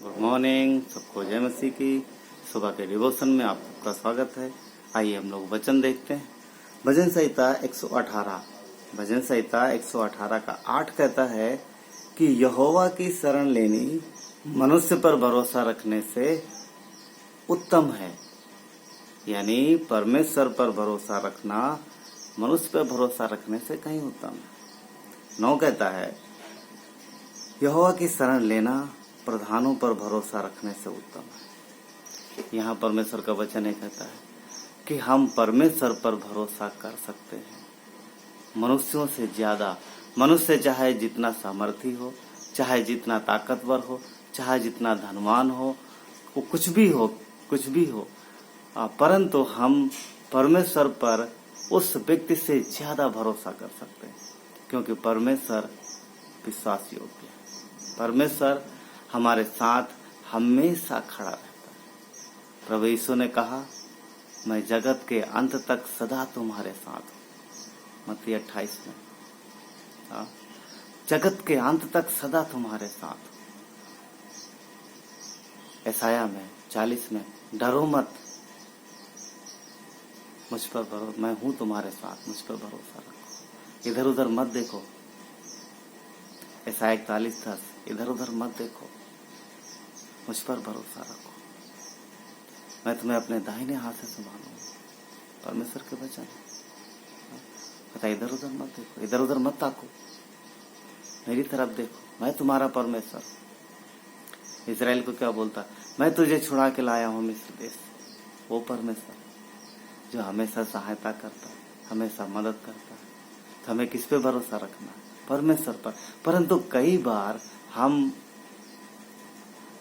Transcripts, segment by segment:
Good morning सबको, जय मसीह की। सुबह के डिवोशन में आप सबका स्वागत है। आइए हम लोग वचन देखते हैं। भजन संहिता 118 भजन संहिता 118 का 8 कहता है कि यहोवा की शरण लेनी मनुष्य पर भरोसा रखने से उत्तम है। यानी परमेश्वर पर भरोसा रखना मनुष्य पर भरोसा रखने से कहीं उत्तम है। 9 कहता है यहोवा की शरण लेना प्रधानों पर भरोसा रखने से उत्तम है। यहाँ परमेश्वर का वचन है, कहता है कि हम परमेश्वर पर भरोसा कर सकते हैं मनुष्यों से ज्यादा। मनुष्य चाहे जितना सामर्थी हो, चाहे जितना ताकतवर हो, चाहे जितना धनवान हो, वो कुछ भी हो, परंतु हम परमेश्वर पर उस व्यक्ति से ज्यादा भरोसा कर सकते हैं, क्योंकि परमेश्वर विश्वास योग्य है। परमेश्वर हमारे साथ हमेशा खड़ा रहता है। प्रभु यीशु ने कहा, मैं जगत के अंत तक सदा तुम्हारे साथ हूं। मत्ती 28 में जगत के अंत तक सदा तुम्हारे साथ। यशायाह में 40 में डरो मत, मुझ पर भरोसा, मैं हूं तुम्हारे साथ, मुझ पर भरोसा रखो, इधर उधर मत देखो। यशायाह 41:10 इधर उधर मत देखो, मुझ पर भरोसा रखो, मैं तुम्हें अपने दाहिने हाथ से संभालूंगा। परमेश्वर के वचन पता, इधर उधर मत देखो, इधर उधर मत ताको, मेरी तरफ देखो, मैं तुम्हारा परमेश्वर। इस्राएल को क्या बोलता, मैं तुझे छुड़ा के लाया हूं मिस्र देश। वो परमेश्वर जो हमेशा सहायता करता है, हमेशा मदद करता है। तो हमें किस पे भरोसा रखना है? परमेश्वर पर। परंतु कई बार हम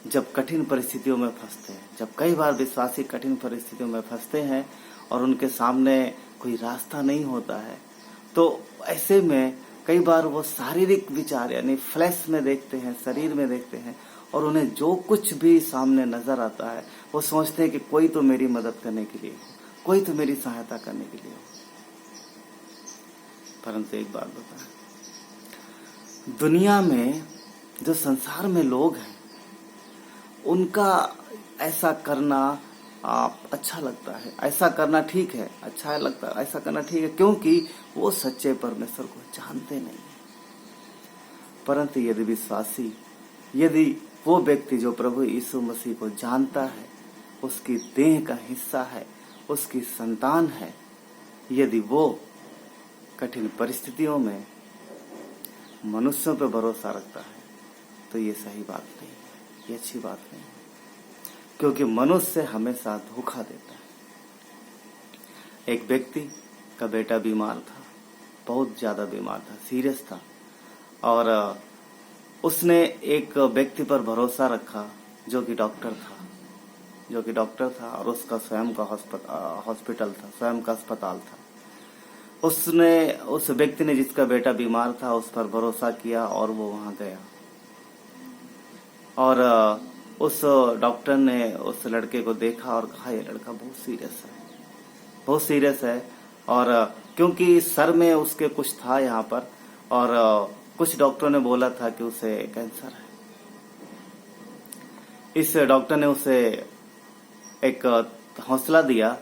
जब कठिन परिस्थितियों में फंसते हैं, जब कई बार विश्वासी कठिन परिस्थितियों में फंसते हैं और उनके सामने कोई रास्ता नहीं होता है, तो ऐसे में कई बार वो शारीरिक विचार यानी फ्लैश में देखते हैं, शरीर में देखते हैं, और उन्हें जो कुछ भी सामने नजर आता है वो सोचते हैं कि कोई तो मेरी मदद करने के लिए हो, कोई तो मेरी सहायता करने के लिए हो। परंतु एक बात बताएं, दुनिया में जो संसार में लोग हैं उनका ऐसा करना अच्छा लगता है, ऐसा करना ठीक है, अच्छा लगता है, ऐसा करना ठीक है, क्योंकि वो सच्चे परमेश्वर को जानते नहीं है। परंतु यदि विश्वासी, यदि वो व्यक्ति जो प्रभु यीशु मसीह को जानता है, उसकी देह का हिस्सा है, उसकी संतान है, यदि वो कठिन परिस्थितियों में मनुष्यों पर भरोसा रखता है, तो ये सही बात नहीं है, ये अच्छी बात नहीं है, क्योंकि मनुष्य हमेशा धोखा देता है। एक व्यक्ति का बेटा बीमार था, बहुत ज्यादा बीमार था, सीरियस था, और उसने एक व्यक्ति पर भरोसा रखा जो कि डॉक्टर था, और उसका स्वयं का हॉस्पिटल था, स्वयं का अस्पताल था। उसने, उस व्यक्ति ने, जिसका बेटा बीमार था, उस पर भरोसा किया और वो वहां गया। और उस डॉक्टर ने उस लड़के को देखा और कहा, ये लड़का बहुत सीरियस है, और क्योंकि सर में उसके कुछ था यहाँ पर, और कुछ डॉक्टरों ने बोला था कि उसे कैंसर है। इस डॉक्टर ने उसे एक हौसला दिया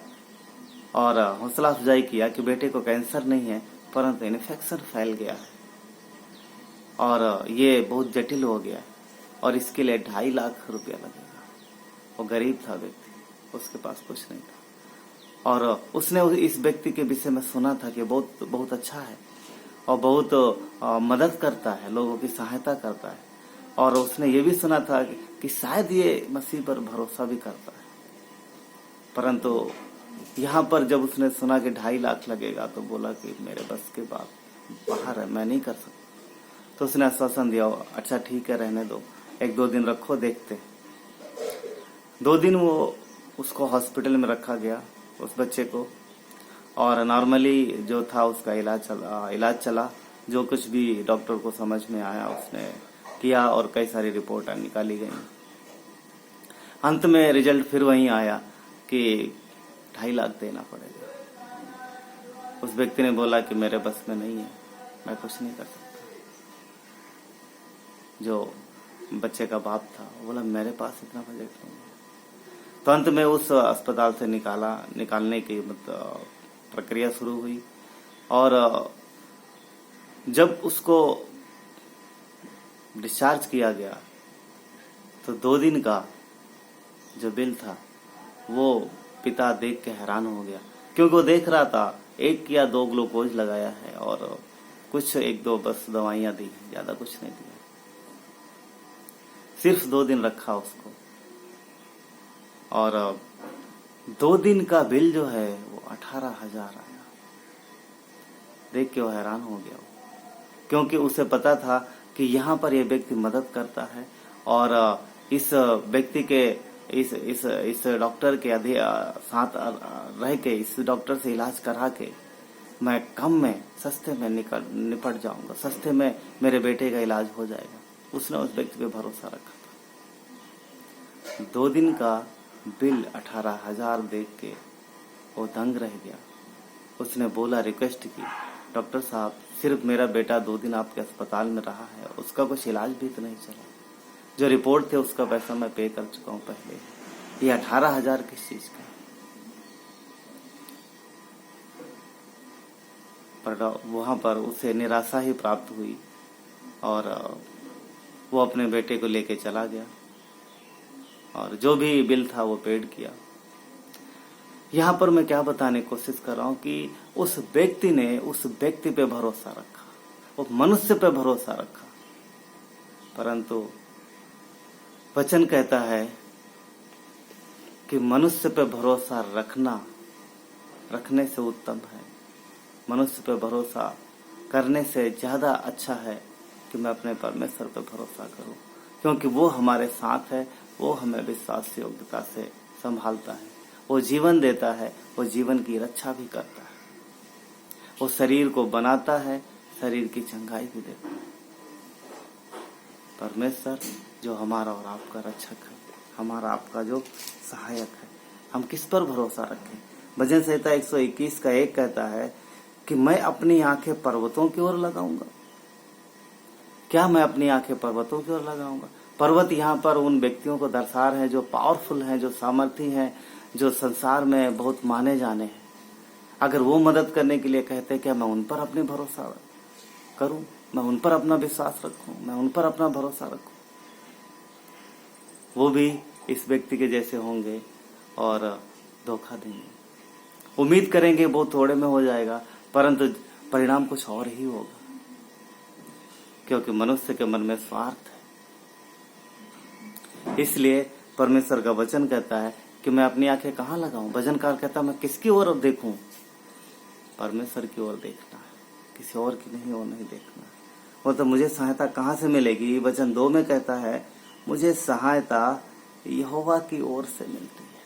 और हौसला अफजाई किया कि बेटे को कैंसर नहीं है, परंतु इन्फेक्शन फैल गया है और ये बहुत जटिल हो गया, और इसके लिए 2.5 लाख रुपया लगेगा। वो गरीब था व्यक्ति, उसके पास कुछ नहीं था, और उसने इस व्यक्ति के विषय में सुना था कि बहुत अच्छा है और बहुत मदद करता है, लोगों की सहायता करता है, और उसने ये भी सुना था कि शायद ये मसीह पर भरोसा भी करता है। परंतु यहाँ पर जब उसने सुना कि 2.5 लाख लगेगा, तो बोला कि मेरे बस के बाहर है, मैं नहीं कर सकता। तो उसने आश्वासन दिया, अच्छा ठीक है, रहने दो, 1-2 दिन रखो, देखते। 2 दिन वो उसको हॉस्पिटल में रखा गया, उस बच्चे को, और नॉर्मली जो था उसका इलाज चला। जो कुछ भी डॉक्टर को समझ में आया उसने किया, और कई सारी रिपोर्ट निकाली गई। अंत में रिजल्ट फिर वही आया कि 2.5 लाख देना पड़ेगा। उस व्यक्ति ने बोला कि मेरे बस में नहीं है, मैं कुछ नहीं कर सकता। जो बच्चे का बाप था, बोला मेरे पास इतना बजट नहीं है। तो अंत में उस अस्पताल से निकालने की मतलब प्रक्रिया शुरू हुई। और जब उसको डिस्चार्ज किया गया तो 2 दिन का जो बिल था वो पिता देख के हैरान हो गया, क्योंकि वो देख रहा था 1 या 2 ग्लूकोज लगाया है और कुछ 1-2 बस दवाइयां दी, ज्यादा कुछ नहीं दिया। सिर्फ 2 दिन रखा उसको और 2 दिन का बिल जो है वो 18,000 आया। देख के वो हैरान हो गया, क्योंकि उसे पता था कि यहाँ पर यह व्यक्ति मदद करता है और इस व्यक्ति के इस डॉक्टर के साथ रह के, इस डॉक्टर से इलाज करा के मैं कम में सस्ते में निपट जाऊंगा, सस्ते में मेरे बेटे का इलाज हो जाएगा। उसने उस व्यक्ति पे भरोसा रखा था। 2 दिन का बिल 18,000 देख के वो दंग रह गया। उसने बोला, रिक्वेस्ट की, डॉक्टर साहब सिर्फ मेरा बेटा 2 दिन आपके अस्पताल में रहा है, उसका कुछ इलाज भी तो नहीं चला। जो रिपोर्ट थे उसका पैसा मैं पे कर चुका हूं पहले, ये 18,000 किस चीज का। पर वहां पर उसे निराशा ही प्राप्त हुई और वो अपने बेटे को लेके चला गया और जो भी बिल था वो पेड किया। यहाँ पर मैं क्या बताने की कोशिश कर रहा हूं कि उस व्यक्ति ने उस व्यक्ति पे भरोसा रखा, वो मनुष्य पे भरोसा रखा, परंतु वचन कहता है कि मनुष्य पे भरोसा रखने से उत्तम है, मनुष्य पे भरोसा करने से ज्यादा अच्छा है कि मैं अपने परमेश्वर पे भरोसा करूं, क्योंकि वो हमारे साथ है, वो हमें विश्वास योग्यता से संभालता है, वो जीवन देता है, वो जीवन की रक्षा भी करता है, वो शरीर को बनाता है, शरीर की चंगाई भी देता है। परमेश्वर जो हमारा और आपका रक्षक है, हमारा आपका जो सहायक है, हम किस पर भरोसा रखें। भजन संहिता 121 का 1 कहता है कि मैं अपनी आंखें पर्वतों की ओर लगाऊंगा। क्या मैं अपनी आंखें पर्वतों की ओर लगाऊंगा? पर्वत यहाँ पर उन व्यक्तियों को दर्शा रहे हैं जो पावरफुल हैं, जो सामर्थी हैं, जो संसार में बहुत माने जाने हैं। अगर वो मदद करने के लिए कहते हैं, क्या मैं उन पर अपनी भरोसा करूं, मैं उन पर अपना विश्वास रखूं, मैं उन पर अपना भरोसा रखूं? वो भी इस व्यक्ति के जैसे होंगे और धोखा देंगे। उम्मीद करेंगे वो थोड़े में हो जाएगा, परंतु परिणाम कुछ और ही होगा, क्योंकि मनुष्य के मन में स्वार्थ है। इसलिए परमेश्वर का वचन कहता है कि मैं अपनी आंखें कहाँ लगाऊं। भजनकार कहता है मैं किसकी ओर देखूं? परमेश्वर की ओर देखना है, किसी और की नहीं ओर नहीं देखना। वो तो मुझे सहायता कहाँ से मिलेगी? वचन 2 में कहता है मुझे सहायता यहोवा की ओर से मिलती है,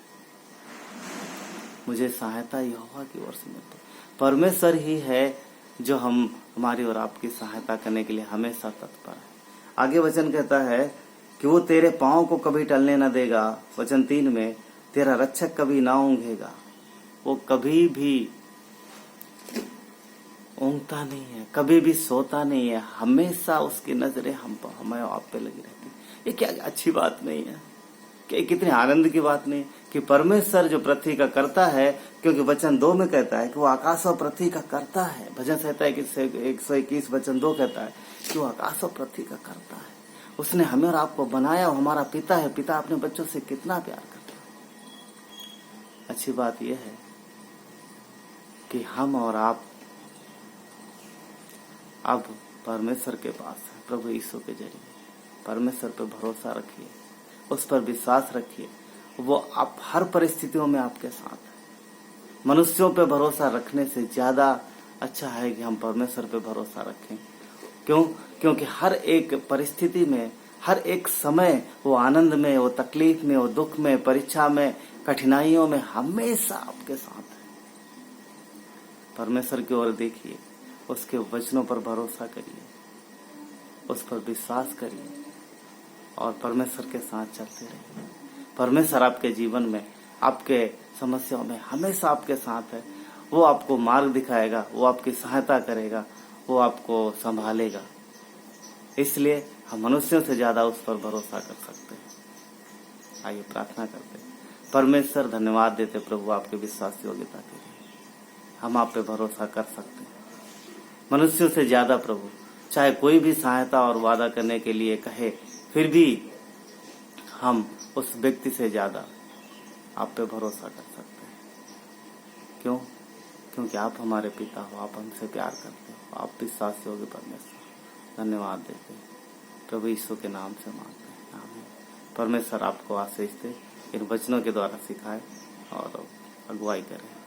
मुझे सहायता यहोवा की ओर से मिलती है। परमेश्वर ही है जो हमारी और आपकी सहायता करने के लिए हमेशा तत्पर है। आगे वचन कहता है कि वो तेरे पांव को कभी टलने न देगा। वचन 3 में तेरा रक्षक कभी ना ऊंघेगा। वो कभी भी ऊँघता नहीं है, कभी भी सोता नहीं है, हमेशा उसकी नजरें हमें आप पे लगी रहती है। ये क्या अच्छी बात नहीं है? कि कितने आनंद की बात नहीं कि परमेश्वर जो पृथ्वी का करता है, क्योंकि वचन 2 में कहता है कि वो आकाश और पृथ्वी का करता है। भजन संहिता 121 वचन 2 कहता है कि वो आकाश और पृथ्वी का करता है। उसने हमें और आपको बनाया, वो हमारा पिता है। पिता अपने बच्चों से कितना प्यार करता है। अच्छी बात यह है कि हम और आप अब परमेश्वर के पास है, प्रभु यीशु के जरिए। परमेश्वर पर भरोसा रखिए, उस पर विश्वास रखिए, वो आप हर परिस्थितियों में आपके साथ है। मनुष्यों पे भरोसा रखने से ज्यादा अच्छा है कि हम परमेश्वर पे भरोसा रखें। क्यों? क्योंकि हर एक परिस्थिति में, हर एक समय, वो आनंद में, वो तकलीफ में, वो दुख में, परीक्षा में, कठिनाइयों में हमेशा आपके साथ है। परमेश्वर की ओर देखिए, उसके वचनों पर भरोसा करिए, उस पर विश्वास करिए और परमेश्वर के साथ चलते रहिए। परमेश्वर आपके जीवन में, आपके समस्याओं में हमेशा आपके साथ है। वो आपको मार्ग दिखाएगा, वो आपकी सहायता करेगा, वो आपको संभालेगा। इसलिए हम मनुष्यों से ज्यादा उस पर भरोसा कर सकते हैं। आइए प्रार्थना करते हैं। परमेश्वर धन्यवाद देते प्रभु आपके विश्वास योग्यता के लिए। हम आप पे भरोसा कर सकते हैं मनुष्यों से ज्यादा प्रभु। चाहे कोई भी सहायता और वादा करने के लिए कहे, फिर भी हम उस व्यक्ति से ज्यादा आप पे भरोसा कर सकते हैं। क्यों? क्योंकि आप हमारे पिता हो, आप हमसे प्यार करते हो, आप विश्वास योग्य परमेश्वर। धन्यवाद देते हैं प्रभु यीशु के नाम से मांगते हैं, आमीन। परमेश्वर आपको आशीष दे, इन वचनों के द्वारा सिखाए और अगुवाई करें।